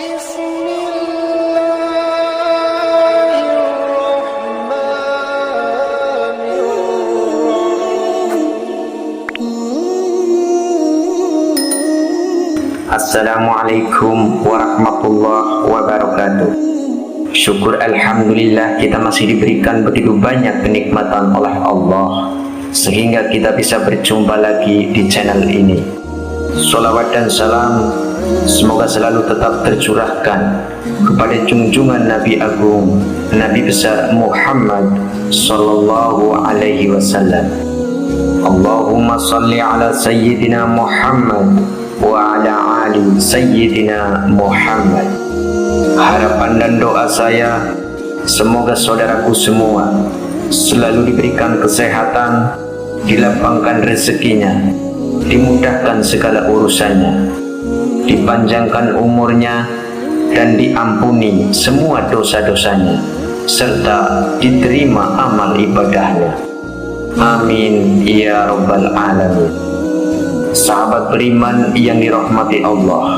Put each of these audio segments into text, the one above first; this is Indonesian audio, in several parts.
Assalamualaikum warahmatullahi wabarakatuh. Syukur alhamdulillah kita masih diberikan begitu banyak kenikmatan oleh Allah sehingga kita bisa berjumpa lagi di channel ini. Sholawat dan salam semoga selalu tetap tercurahkan kepada junjungan Nabi Agung, Nabi besar Muhammad sallallahu alaihi wasallam. Allahumma salli ala sayyidina Muhammad wa ala ali sayyidina Muhammad. Harapan dan doa saya, semoga saudaraku semua selalu diberikan kesehatan, dilapangkan rezekinya, dimudahkan segala urusannya, dipanjangkan umurnya, dan diampuni semua dosa-dosanya, serta diterima amal ibadahnya. Amin ya rabbal alamin. Sahabat beriman yang dirahmati Allah,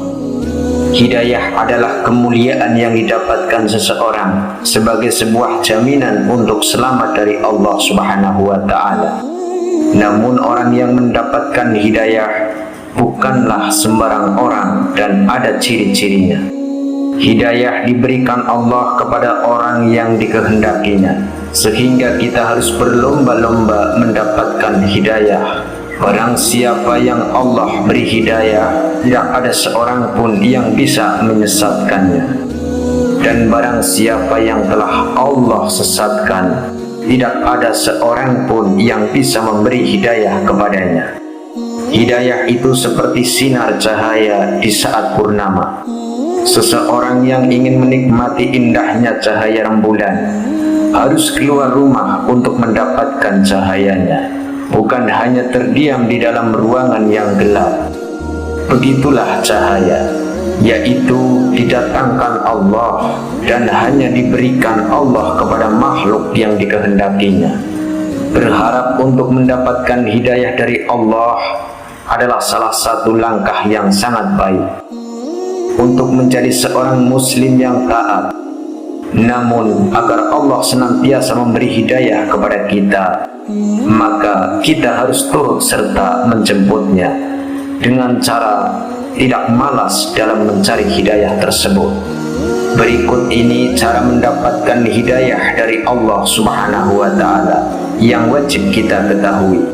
hidayah adalah kemuliaan yang didapatkan seseorang sebagai sebuah jaminan untuk selamat dari Allah Subhanahu wa Ta'ala. Namun orang yang mendapatkan hidayah bukanlah sembarang orang dan ada ciri-cirinya. Hidayah diberikan Allah kepada orang yang dikehendakinya, sehingga kita harus berlomba-lomba mendapatkan hidayah. Barang siapa yang Allah beri hidayah, tidak ada seorang pun yang bisa menyesatkannya. Dan barang siapa yang telah Allah sesatkan, tidak ada seorang pun yang bisa memberi hidayah kepadanya. Hidayah itu seperti sinar cahaya di saat purnama. Seseorang yang ingin menikmati indahnya cahaya rembulan harus keluar rumah untuk mendapatkan cahayanya, bukan hanya terdiam di dalam ruangan yang gelap. Begitulah cahaya, yaitu didatangkan Allah dan hanya diberikan Allah kepada makhluk yang dikehendakinya. Berharap untuk mendapatkan hidayah dari Allah adalah salah satu langkah yang sangat baik untuk menjadi seorang muslim yang taat. Namun agar Allah senantiasa memberi hidayah kepada kita, maka kita harus turut serta menjemputnya dengan cara tidak malas dalam mencari hidayah tersebut. Berikut ini cara mendapatkan hidayah dari Allah Subhanahu wa Ta'ala yang wajib kita ketahui.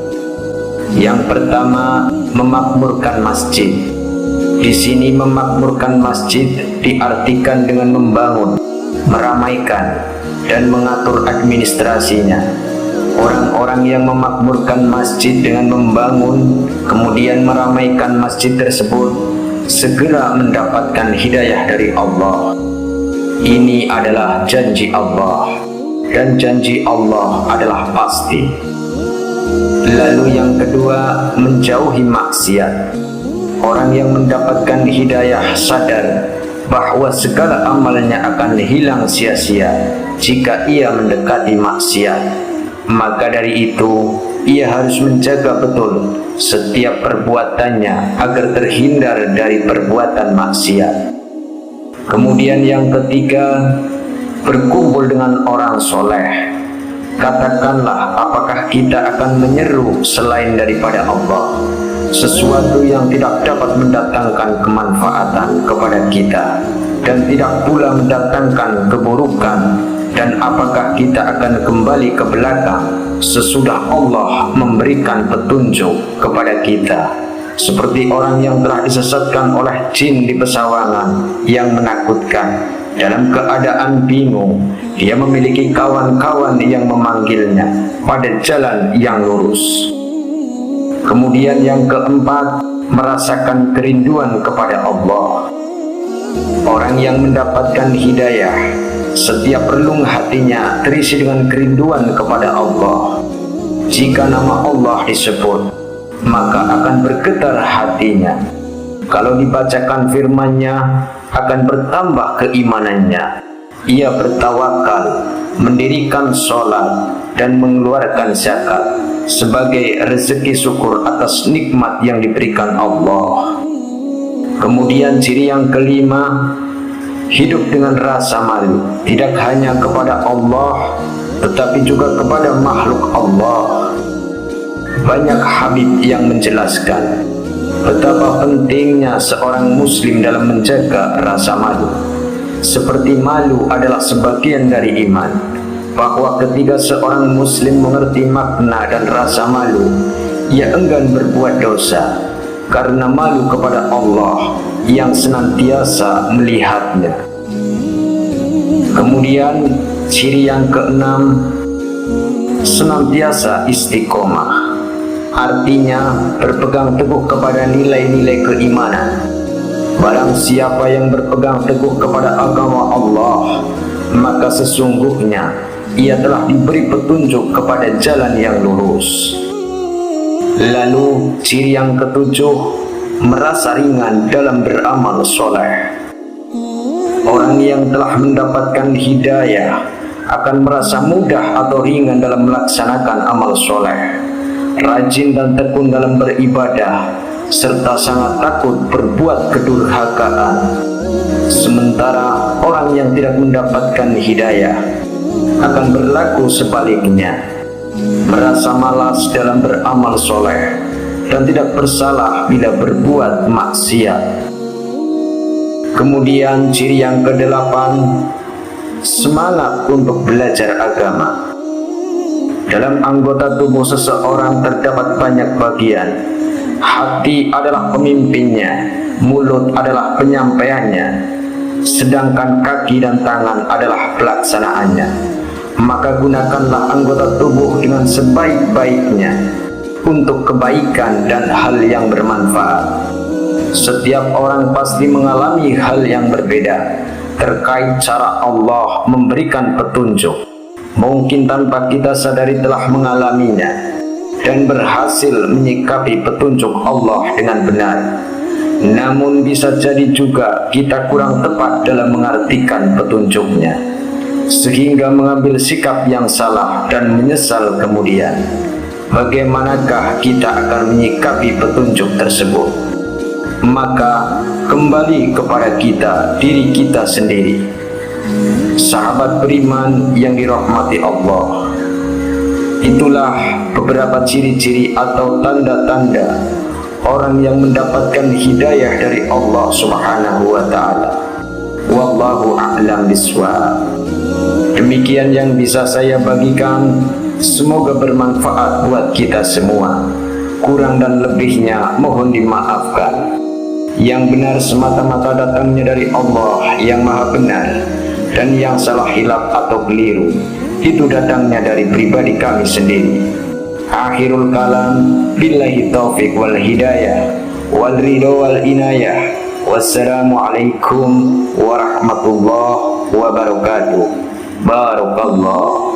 Yang pertama, memakmurkan masjid. Di sini memakmurkan masjid diartikan dengan membangun, meramaikan, dan mengatur administrasinya. Orang-orang yang memakmurkan masjid dengan membangun kemudian meramaikan masjid tersebut segera mendapatkan hidayah dari Allah. Ini adalah janji Allah, dan janji Allah adalah pasti. Lalu yang kedua, menjauhi maksiat. Orang yang mendapatkan hidayah sadar bahwa segala amalnya akan hilang sia-sia jika ia mendekati maksiat. Maka dari itu, ia harus menjaga betul setiap perbuatannya agar terhindar dari perbuatan maksiat. Kemudian yang ketiga, berkumpul dengan orang soleh. Katakanlah, apakah kita akan menyeru selain daripada Allah sesuatu yang tidak dapat mendatangkan kemanfaatan kepada kita dan tidak pula mendatangkan keburukan? Dan apakah kita akan kembali ke belakang sesudah Allah memberikan petunjuk kepada kita, seperti orang yang telah disesatkan oleh jin di pesawangan yang menakutkan? Dalam keadaan bingung, dia memiliki kawan-kawan yang memanggilnya pada jalan yang lurus. Kemudian yang keempat, merasakan kerinduan kepada Allah. Orang yang mendapatkan hidayah, setiap relung hatinya terisi dengan kerinduan kepada Allah. Jika nama Allah disebut, maka akan bergetar hatinya. Kalau dibacakan firman-Nya, akan bertambah keimanannya. Ia bertawakal, mendirikan sholat, dan mengeluarkan zakat sebagai rezeki syukur atas nikmat yang diberikan Allah. Kemudian ciri yang kelima, hidup dengan rasa malu, tidak hanya kepada Allah, tetapi juga kepada makhluk Allah. Banyak Habib yang menjelaskan betapa pentingnya seorang muslim dalam menjaga rasa malu. Seperti malu adalah sebagian dari iman, bahwa ketika seorang muslim mengerti makna dan rasa malu, ia enggan berbuat dosa karena malu kepada Allah yang senantiasa melihatnya. Kemudian ciri yang keenam, senantiasa istiqomah. Artinya berpegang teguh kepada nilai-nilai keimanan. Barang siapa yang berpegang teguh kepada agama Allah, maka sesungguhnya ia telah diberi petunjuk kepada jalan yang lurus. Lalu ciri yang ketujuh, merasa ringan dalam beramal soleh. Orang yang telah mendapatkan hidayah akan merasa mudah atau ringan dalam melaksanakan amal soleh, rajin dan tekun dalam beribadah, serta sangat takut berbuat kedurhakaan. Sementara orang yang tidak mendapatkan hidayah akan berlaku sebaliknya, merasa malas dalam beramal soleh dan tidak bersalah bila berbuat maksiat. Kemudian ciri yang kedelapan, semangat untuk belajar agama. Dalam anggota tubuh seseorang terdapat banyak bagian. Hati adalah pemimpinnya, mulut adalah penyampaiannya, sedangkan kaki dan tangan adalah pelaksanaannya. Maka gunakanlah anggota tubuh dengan sebaik-baiknya untuk kebaikan dan hal yang bermanfaat. Setiap orang pasti mengalami hal yang berbeda terkait cara Allah memberikan petunjuk. Mungkin tanpa kita sadari telah mengalaminya dan berhasil menyikapi petunjuk Allah dengan benar. Namun bisa jadi juga kita kurang tepat dalam mengartikan petunjuknya, sehingga mengambil sikap yang salah dan menyesal kemudian. Bagaimanakah kita akan menyikapi petunjuk tersebut? Maka kembali kepada kita, diri kita sendiri. Sahabat beriman yang dirahmati Allah, itulah beberapa ciri-ciri atau tanda-tanda orang yang mendapatkan hidayah dari Allah Subhanahu wa ta'ala. Wallahu a'lam bishawab. Demikian yang bisa saya bagikan, semoga bermanfaat buat kita semua. Kurang dan lebihnya mohon dimaafkan. Yang benar semata-mata datangnya dari Allah yang maha benar, dan yang salah hilaf atau keliru itu datangnya dari pribadi kami sendiri. Akhirul kalam, billahi taufiq wal hidayah wal ridha wal inayah. Wassalamualaikum warahmatullahi wabarakatuh. Barakallah.